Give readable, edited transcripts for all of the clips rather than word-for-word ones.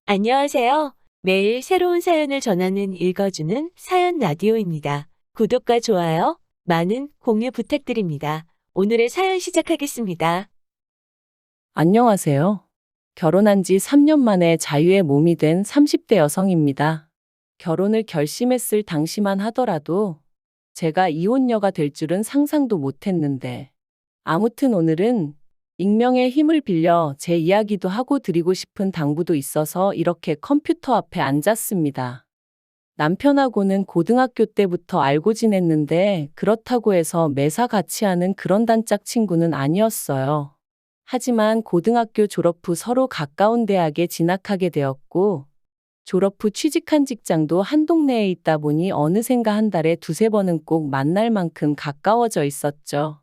안녕하세요. 매일 새로운 사연을 전하는 읽어주는 사연 라디오입니다. 구독과 좋아요, 많은 공유 부탁드립니다. 오늘의 사연 시작하겠습니다. 안녕하세요. 결혼한 지 3년 만에 자유의 몸이 된 30대 여성입니다. 결혼을 결심했을 당시만 하더라도 제가 이혼녀가 될 줄은 상상도 못했는데, 아무튼 오늘은 익명의 힘을 빌려 제 이야기도 하고 드리고 싶은 당부도 있어서 이렇게 컴퓨터 앞에 앉았습니다. 남편하고는 고등학교 때부터 알고 지냈는데 그렇다고 해서 매사 같이 하는 그런 단짝 친구는 아니었어요. 하지만 고등학교 졸업 후 서로 가까운 대학에 진학하게 되었고, 졸업 후 취직한 직장도 한 동네에 있다 보니 어느샌가 한 달에 두세 번은 꼭 만날 만큼 가까워져 있었죠.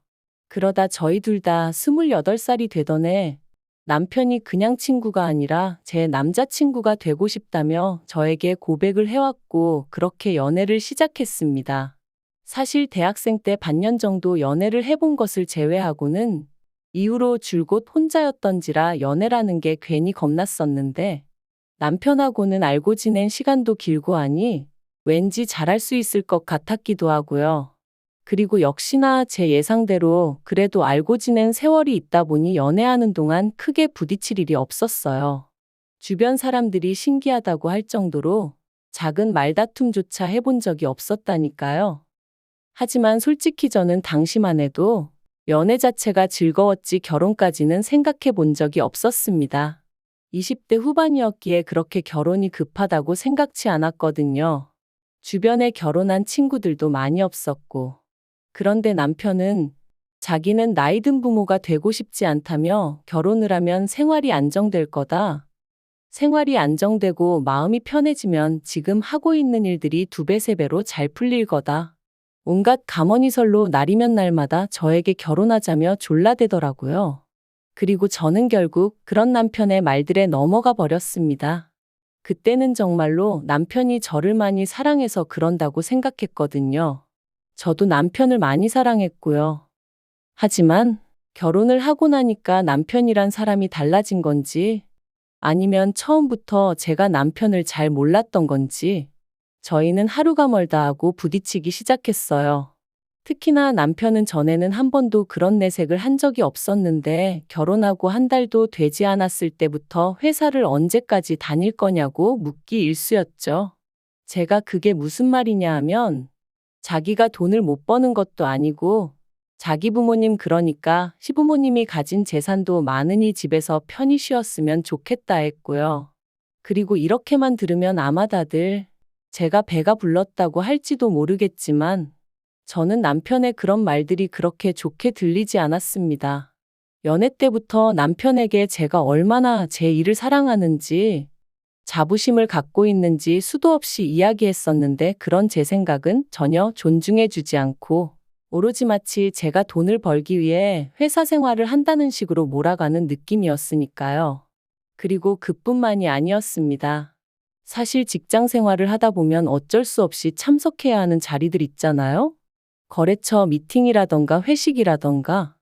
그러다 저희 둘 다 28살이 되던 해 남편이 그냥 친구가 아니라 제 남자친구가 되고 싶다며 저에게 고백을 해왔고 그렇게 연애를 시작했습니다. 사실 대학생 때 반년 정도 연애를 해본 것을 제외하고는 이후로 줄곧 혼자였던지라 연애라는 게 괜히 겁났었는데 남편하고는 알고 지낸 시간도 길고 하니 왠지 잘할 수 있을 것 같았기도 하고요. 그리고 역시나 제 예상대로 그래도 알고 지낸 세월이 있다 보니 연애하는 동안 크게 부딪힐 일이 없었어요. 주변 사람들이 신기하다고 할 정도로 작은 말다툼조차 해본 적이 없었다니까요. 하지만 솔직히 저는 당시만 해도 연애 자체가 즐거웠지 결혼까지는 생각해 본 적이 없었습니다. 20대 후반이었기에 그렇게 결혼이 급하다고 생각치 않았거든요. 주변에 결혼한 친구들도 많이 없었고. 그런데 남편은 자기는 나이 든 부모가 되고 싶지 않다며 결혼을 하면 생활이 안정될 거다. 생활이 안정되고 마음이 편해지면 지금 하고 있는 일들이 두 배, 세 배로 잘 풀릴 거다. 온갖 감언이설로 날이면 날마다 저에게 결혼하자며 졸라대더라고요. 그리고 저는 결국 그런 남편의 말들에 넘어가 버렸습니다. 그때는 정말로 남편이 저를 많이 사랑해서 그런다고 생각했거든요. 저도 남편을 많이 사랑했고요. 하지만 결혼을 하고 나니까 남편이란 사람이 달라진 건지 아니면 처음부터 제가 남편을 잘 몰랐던 건지 저희는 하루가 멀다 하고 부딪히기 시작했어요. 특히나 남편은 전에는 한 번도 그런 내색을 한 적이 없었는데 결혼하고 한 달도 되지 않았을 때부터 회사를 언제까지 다닐 거냐고 묻기 일쑤였죠. 제가 그게 무슨 말이냐 하면 자기가 돈을 못 버는 것도 아니고 자기 부모님 그러니까 시부모님이 가진 재산도 많으니 집에서 편히 쉬었으면 좋겠다 했고요. 그리고 이렇게만 들으면 아마 다들 제가 배가 불렀다고 할지도 모르겠지만 저는 남편의 그런 말들이 그렇게 좋게 들리지 않았습니다. 연애 때부터 남편에게 제가 얼마나 제 일을 사랑하는지 자부심을 갖고 있는지 수도 없이 이야기했었는데 그런 제 생각은 전혀 존중해주지 않고 오로지 마치 제가 돈을 벌기 위해 회사 생활을 한다는 식으로 몰아가는 느낌이었으니까요. 그리고 그뿐만이 아니었습니다. 사실 직장 생활을 하다 보면 어쩔 수 없이 참석해야 하는 자리들 있잖아요. 거래처 미팅이라던가 회식이라던가.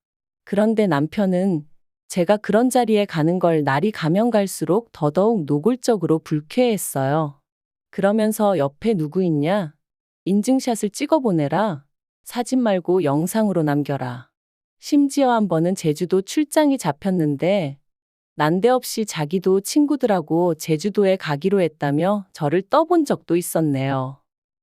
그런데 남편은 제가 그런 자리에 가는 걸 날이 가면 갈수록 더더욱 노골적으로 불쾌해했어요. 그러면서 옆에 누구 있냐? 인증샷을 찍어보내라. 사진 말고 영상으로 남겨라. 심지어 한 번은 제주도 출장이 잡혔는데 난데없이 자기도 친구들하고 제주도에 가기로 했다며 저를 떠본 적도 있었네요.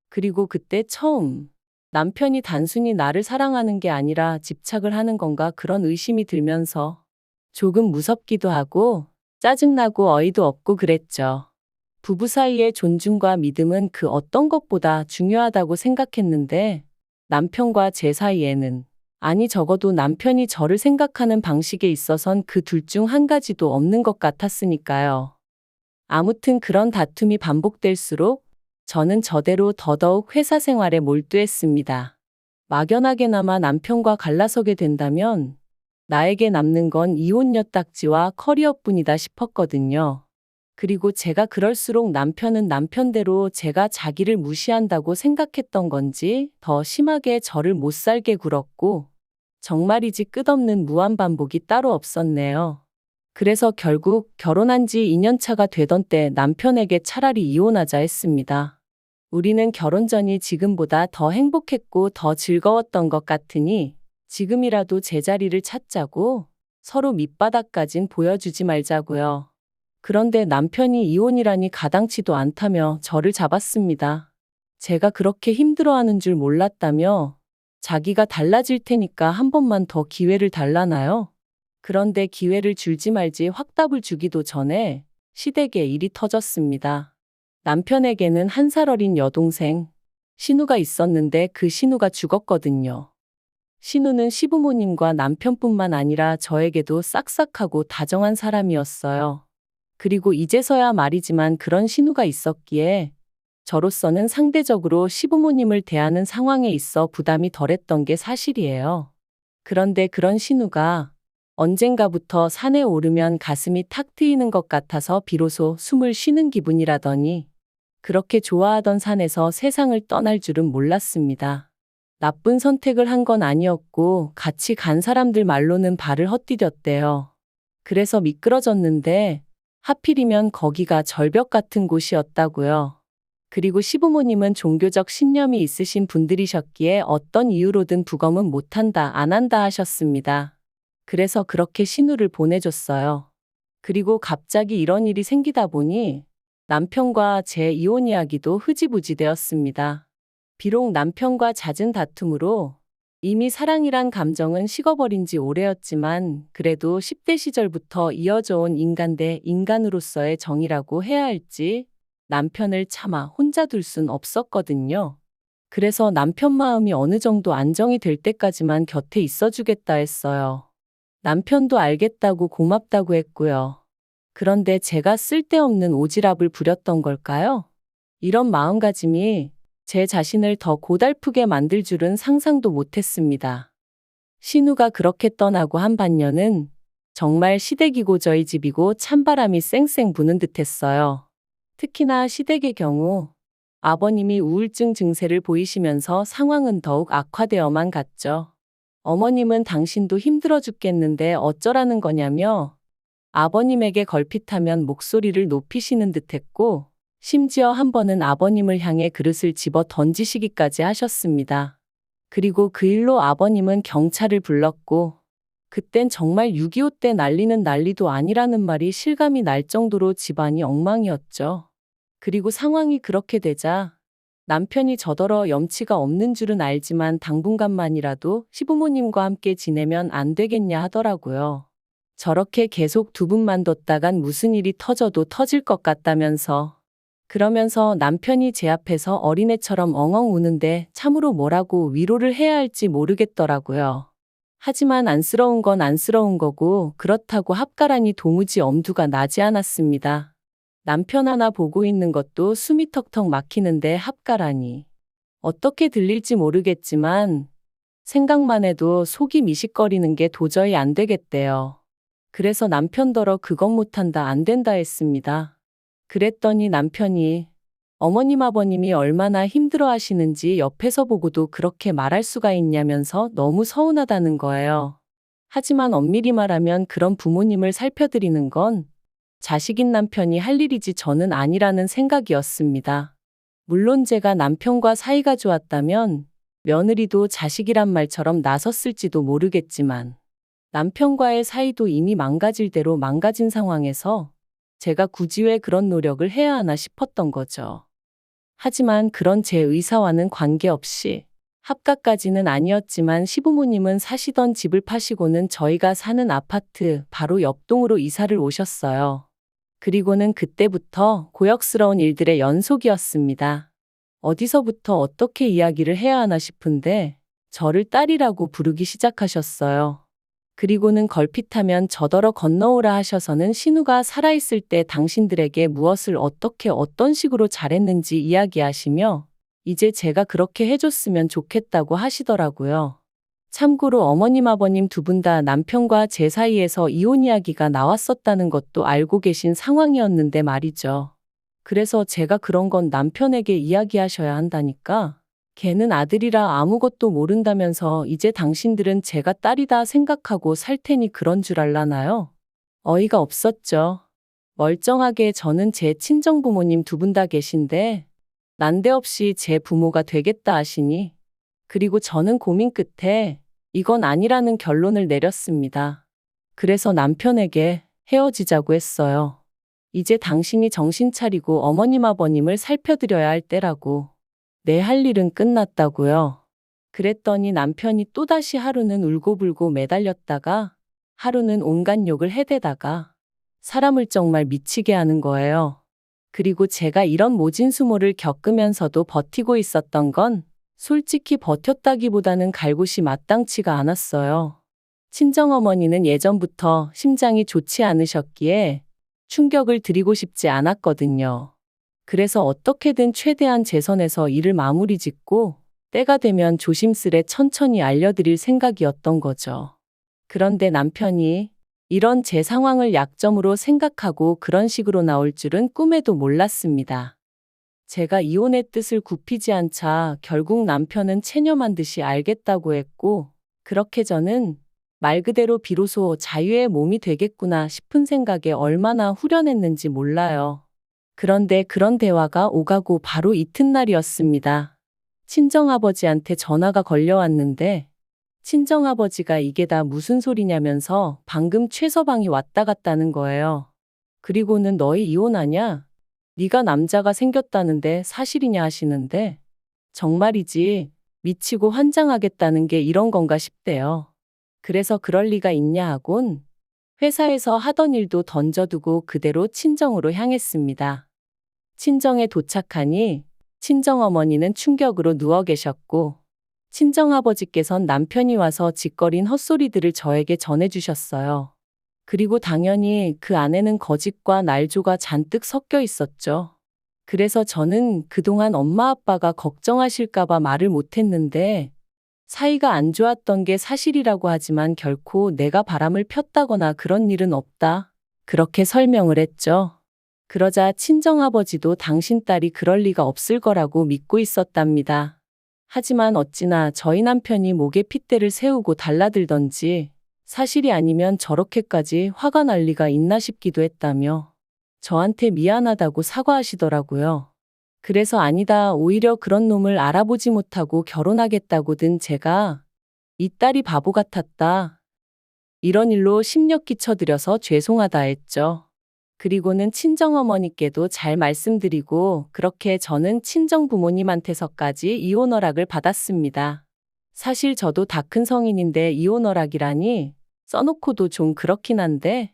그리고 그때 처음 남편이 단순히 나를 사랑하는 게 아니라 집착을 하는 건가 그런 의심이 들면서 조금 무섭기도 하고 짜증나고 어이도 없고 그랬죠. 부부 사이의 존중과 믿음은 그 어떤 것보다 중요하다고 생각했는데 남편과 제 사이에는 아니 적어도 남편이 저를 생각하는 방식에 있어선 그 둘 중 한 가지도 없는 것 같았으니까요. 아무튼 그런 다툼이 반복될수록 저는 저대로 더더욱 회사 생활에 몰두했습니다. 막연하게나마 남편과 갈라서게 된다면 나에게 남는 건 이혼녀 딱지와 커리어뿐이다 싶었거든요. 그리고 제가 그럴수록 남편은 남편대로 제가 자기를 무시한다고 생각했던 건지 더 심하게 저를 못 살게 굴었고 정말이지 끝없는 무한반복이 따로 없었네요. 그래서 결국 결혼한 지 2년 차가 되던 때 남편에게 차라리 이혼하자 했습니다. 우리는 결혼 전이 지금보다 더 행복했고 더 즐거웠던 것 같으니 지금이라도 제자리를 찾자고 서로 밑바닥까진 보여주지 말자고요. 그런데 남편이 이혼이라니 가당치도 않다며 저를 잡았습니다. 제가 그렇게 힘들어하는 줄 몰랐다며 자기가 달라질 테니까 한 번만 더 기회를 달라나요? 그런데 기회를 줄지 말지 확답을 주기도 전에 시댁에 일이 터졌습니다. 남편에게는 1살 어린 여동생, 신우가 있었는데 그 신우가 죽었거든요. 신우는 시부모님과 남편뿐만 아니라 저에게도 싹싹하고 다정한 사람이었어요. 그리고 이제서야 말이지만 그런 신우가 있었기에 저로서는 상대적으로 시부모님을 대하는 상황에 있어 부담이 덜했던 게 사실이에요. 그런데 그런 신우가 언젠가부터 산에 오르면 가슴이 탁 트이는 것 같아서 비로소 숨을 쉬는 기분이라더니 그렇게 좋아하던 산에서 세상을 떠날 줄은 몰랐습니다. 나쁜 선택을 한 건 아니었고 같이 간 사람들 말로는 발을 헛디뎠대요. 그래서 미끄러졌는데 하필이면 거기가 절벽 같은 곳이었다고요. 그리고 시부모님은 종교적 신념이 있으신 분들이셨기에 어떤 이유로든 부검은 못한다, 안 한다 하셨습니다. 그래서 그렇게 신우를 보내줬어요. 그리고 갑자기 이런 일이 생기다 보니 남편과 제 이혼 이야기도 흐지부지 되었습니다. 비록 남편과 잦은 다툼으로 이미 사랑이란 감정은 식어버린 지 오래였지만 그래도 10대 시절부터 이어져 온 인간 대 인간으로서의 정이라고 해야 할지 남편을 차마 혼자 둘 순 없었거든요. 그래서 남편 마음이 어느 정도 안정이 될 때까지만 곁에 있어주겠다 했어요. 남편도 알겠다고 고맙다고 했고요. 그런데 제가 쓸데없는 오지랖을 부렸던 걸까요? 이런 마음가짐이 제 자신을 더 고달프게 만들 줄은 상상도 못했습니다. 신우가 그렇게 떠나고 한 반년은 정말 시댁이고 저희 집이고 찬바람이 쌩쌩 부는 듯했어요. 특히나 시댁의 경우 아버님이 우울증 증세를 보이시면서 상황은 더욱 악화되어만 갔죠. 어머님은 당신도 힘들어 죽겠는데 어쩌라는 거냐며 아버님에게 걸핏하면 목소리를 높이시는 듯했고 심지어 한 번은 아버님을 향해 그릇을 집어 던지시기까지 하셨습니다. 그리고 그 일로 아버님은 경찰을 불렀고 그땐 정말 6.25 때 난리는 난리도 아니라는 말이 실감이 날 정도로 집안이 엉망이었죠. 그리고 상황이 그렇게 되자 남편이 저더러 염치가 없는 줄은 알지만 당분간만이라도 시부모님과 함께 지내면 안 되겠냐 하더라고요. 저렇게 계속 두 분만 뒀다간 무슨 일이 터져도 터질 것 같다면서. 그러면서 남편이 제 앞에서 어린애처럼 엉엉 우는데 참으로 뭐라고 위로를 해야 할지 모르겠더라고요. 하지만 안쓰러운 건 안쓰러운 거고 그렇다고 합가라니 도무지 엄두가 나지 않았습니다. 남편 하나 보고 있는 것도 숨이 턱턱 막히는데 합가라니. 어떻게 들릴지 모르겠지만 생각만 해도 속이 미식거리는 게 도저히 안 되겠대요. 그래서 남편더러 그것 못한다 안 된다 했습니다. 그랬더니 남편이 어머님 아버님이 얼마나 힘들어 하시는지 옆에서 보고도 그렇게 말할 수가 있냐면서 너무 서운하다는 거예요. 하지만 엄밀히 말하면 그런 부모님을 살펴드리는 건 자식인 남편이 할 일이지 저는 아니라는 생각이었습니다. 물론 제가 남편과 사이가 좋았다면 며느리도 자식이란 말처럼 나섰을지도 모르겠지만 남편과의 사이도 이미 망가질 대로 망가진 상황에서 제가 굳이 왜 그런 노력을 해야 하나 싶었던 거죠. 하지만 그런 제 의사와는 관계없이 합가까지는 아니었지만 시부모님은 사시던 집을 파시고는 저희가 사는 아파트 바로 옆동으로 이사를 오셨어요. 그리고는 그때부터 고역스러운 일들의 연속이었습니다. 어디서부터 어떻게 이야기를 해야 하나 싶은데 저를 딸이라고 부르기 시작하셨어요. 그리고는 걸핏하면 저더러 건너오라 하셔서는 신우가 살아있을 때 당신들에게 무엇을 어떻게 어떤 식으로 잘했는지 이야기하시며 이제 제가 그렇게 해줬으면 좋겠다고 하시더라고요. 참고로 어머님 아버님 두 분 다 남편과 제 사이에서 이혼 이야기가 나왔었다는 것도 알고 계신 상황이었는데 말이죠. 그래서 제가 그런 건 남편에게 이야기하셔야 한다니까. 걔는 아들이라 아무것도 모른다면서 이제 당신들은 제가 딸이다 생각하고 살 테니 그런 줄 알라나요? 어이가 없었죠. 멀쩡하게 저는 제 친정 부모님 두 분 다 계신데 난데없이 제 부모가 되겠다 하시니 그리고 저는 고민 끝에 이건 아니라는 결론을 내렸습니다. 그래서 남편에게 헤어지자고 했어요. 이제 당신이 정신 차리고 어머님 아버님을 살펴드려야 할 때라고. 내 할 일은 끝났다고요. 그랬더니 남편이 또다시 하루는 울고불고 매달렸다가 하루는 온갖 욕을 해대다가 사람을 정말 미치게 하는 거예요. 그리고 제가 이런 모진수모를 겪으면서도 버티고 있었던 건 솔직히 버텼다기보다는 갈곳이 마땅치가 않았어요. 친정어머니는 예전부터 심장이 좋지 않으셨기에 충격을 드리고 싶지 않았거든요. 그래서 어떻게든 최대한 제 선에서 일을 마무리 짓고 때가 되면 조심스레 천천히 알려드릴 생각이었던 거죠. 그런데 남편이 이런 제 상황을 약점으로 생각하고 그런 식으로 나올 줄은 꿈에도 몰랐습니다. 제가 이혼의 뜻을 굽히지 않자 결국 남편은 체념한 듯이 알겠다고 했고, 그렇게 저는 말 그대로 비로소 자유의 몸이 되겠구나 싶은 생각에 얼마나 후련했는지 몰라요. 그런데 그런 대화가 오가고 바로 이튿날이었습니다. 친정아버지한테 전화가 걸려왔는데 친정아버지가 이게 다 무슨 소리냐면서 방금 최서방이 왔다 갔다는 거예요. 그리고는 너희 이혼하냐? 네가 남자가 생겼다는데 사실이냐 하시는데 정말이지 미치고 환장하겠다는 게 이런 건가 싶대요. 그래서 그럴 리가 있냐 하곤 회사에서 하던 일도 던져두고 그대로 친정으로 향했습니다. 친정에 도착하니 친정어머니는 충격으로 누워 계셨고 친정아버지께선 남편이 와서 짓거린 헛소리들을 저에게 전해주셨어요. 그리고 당연히 그 안에는 거짓과 날조가 잔뜩 섞여 있었죠. 그래서 저는 그동안 엄마 아빠가 걱정하실까봐 말을 못했는데 사이가 안 좋았던 게 사실이라고 하지만 결코 내가 바람을 폈다거나 그런 일은 없다. 그렇게 설명을 했죠. 그러자 친정아버지도 당신 딸이 그럴 리가 없을 거라고 믿고 있었답니다. 하지만 어찌나 저희 남편이 목에 핏대를 세우고 달라들던지 사실이 아니면 저렇게까지 화가 날 리가 있나 싶기도 했다며 저한테 미안하다고 사과하시더라고요. 그래서 아니다, 오히려 그런 놈을 알아보지 못하고 결혼하겠다고든 제가 이 딸이 바보 같았다. 이런 일로 심력 끼쳐드려서 죄송하다 했죠. 그리고는 친정어머니께도 잘 말씀드리고 그렇게 저는 친정부모님한테서까지 이혼 허락을 받았습니다. 사실 저도 다 큰 성인인데 이혼 허락이라니 써놓고도 좀 그렇긴 한데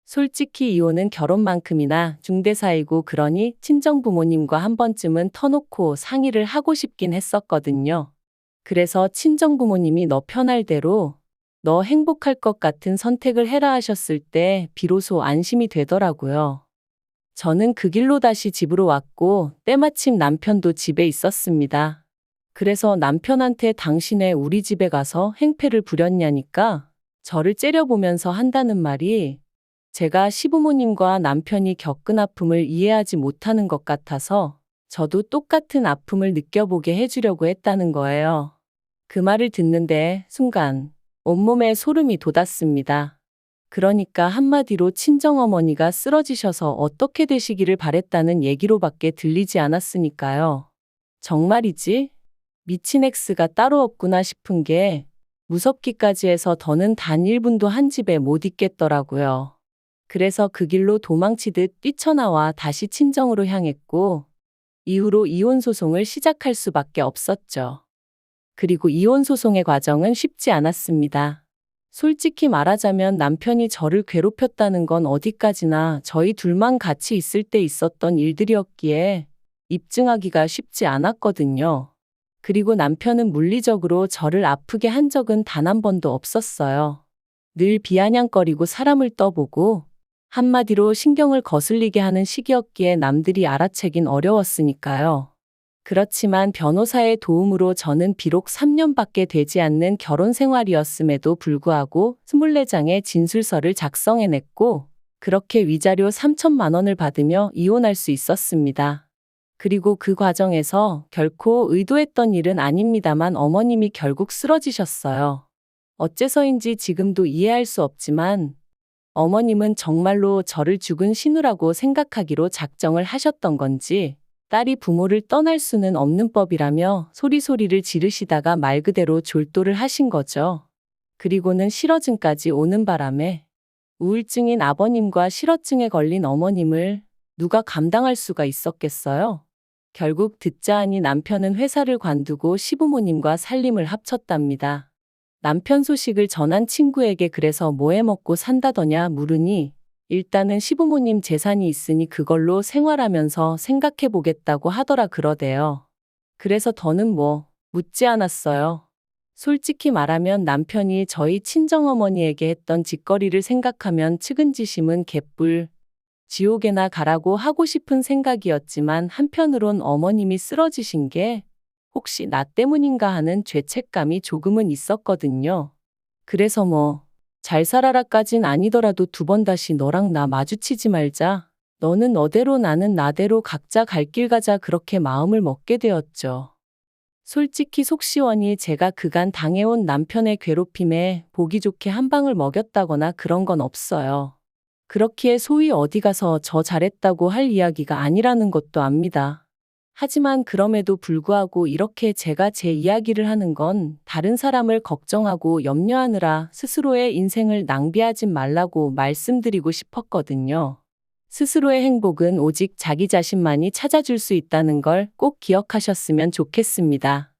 솔직히 이혼은 결혼만큼이나 중대사이고 그러니 친정부모님과 한 번쯤은 터놓고 상의를 하고 싶긴 했었거든요. 그래서 친정부모님이 너 편할 대로 너 행복할 것 같은 선택을 해라 하셨을 때 비로소 안심이 되더라고요. 저는 그 길로 다시 집으로 왔고 때마침 남편도 집에 있었습니다. 그래서 남편한테 당신의 우리 집에 가서 행패를 부렸냐니까 저를 째려보면서 한다는 말이 제가 시부모님과 남편이 겪은 아픔을 이해하지 못하는 것 같아서 저도 똑같은 아픔을 느껴보게 해주려고 했다는 거예요. 그 말을 듣는데 순간 온몸에 소름이 돋았습니다. 그러니까 한마디로 친정어머니가 쓰러지셔서 어떻게 되시기를 바랬다는 얘기로밖에 들리지 않았으니까요. 정말이지? 미친 X가 따로 없구나 싶은 게 무섭기까지 해서 더는 단 1분도 한 집에 못 있겠더라고요. 그래서 그 길로 도망치듯 뛰쳐나와 다시 친정으로 향했고 이후로 이혼소송을 시작할 수밖에 없었죠. 그리고 이혼소송의 과정은 쉽지 않았습니다. 솔직히 말하자면 남편이 저를 괴롭혔다는 건 어디까지나 저희 둘만 같이 있을 때 있었던 일들이었기에 입증하기가 쉽지 않았거든요. 그리고 남편은 물리적으로 저를 아프게 한 적은 단 한 번도 없었어요. 늘 비아냥거리고 사람을 떠보고 한마디로 신경을 거슬리게 하는 시기였기에 남들이 알아채긴 어려웠으니까요. 그렇지만 변호사의 도움으로 저는 비록 3년밖에 되지 않는 결혼 생활이었음에도 불구하고 24장의 진술서를 작성해냈고 그렇게 위자료 3천만 원을 받으며 이혼할 수 있었습니다. 그리고 그 과정에서 결코 의도했던 일은 아닙니다만 어머님이 결국 쓰러지셨어요. 어째서인지 지금도 이해할 수 없지만 어머님은 정말로 저를 죽은 신우라고 생각하기로 작정을 하셨던 건지 딸이 부모를 떠날 수는 없는 법이라며 소리소리를 지르시다가 말 그대로 졸도를 하신 거죠. 그리고는 실어증까지 오는 바람에 우울증인 아버님과 실어증에 걸린 어머님을 누가 감당할 수가 있었겠어요? 결국 듣자 하니 남편은 회사를 관두고 시부모님과 살림을 합쳤답니다. 남편 소식을 전한 친구에게 그래서 뭐 해 먹고 산다더냐 물으니 일단은 시부모님 재산이 있으니 그걸로 생활하면서 생각해 보겠다고 하더라 그러대요. 그래서 더는 뭐 묻지 않았어요. 솔직히 말하면 남편이 저희 친정어머니에게 했던 짓거리를 생각하면 측은지심은 개뿔, 지옥에나 가라고 하고 싶은 생각이었지만 한편으론 어머님이 쓰러지신 게 혹시 나 때문인가 하는 죄책감이 조금은 있었거든요. 그래서 뭐, 잘 살아라까진 아니더라도 두 번 다시 너랑 나 마주치지 말자. 너는 너대로 나는 나대로 각자 갈 길 가자 그렇게 마음을 먹게 되었죠. 솔직히 속 시원히 제가 그간 당해온 남편의 괴롭힘에 보기 좋게 한 방을 먹였다거나 그런 건 없어요. 그렇기에 소위 어디 가서 저 잘했다고 할 이야기가 아니라는 것도 압니다. 하지만 그럼에도 불구하고 이렇게 제가 제 이야기를 하는 건 다른 사람을 걱정하고 염려하느라 스스로의 인생을 낭비하지 말라고 말씀드리고 싶었거든요. 스스로의 행복은 오직 자기 자신만이 찾아줄 수 있다는 걸 꼭 기억하셨으면 좋겠습니다.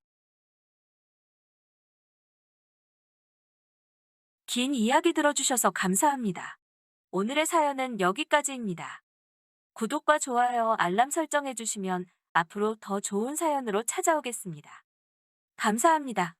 긴 이야기 들어주셔서 감사합니다. 오늘의 사연은 여기까지입니다. 구독과 좋아요, 알람 설정해주시면 앞으로 더 좋은 사연으로 찾아오겠습니다. 감사합니다.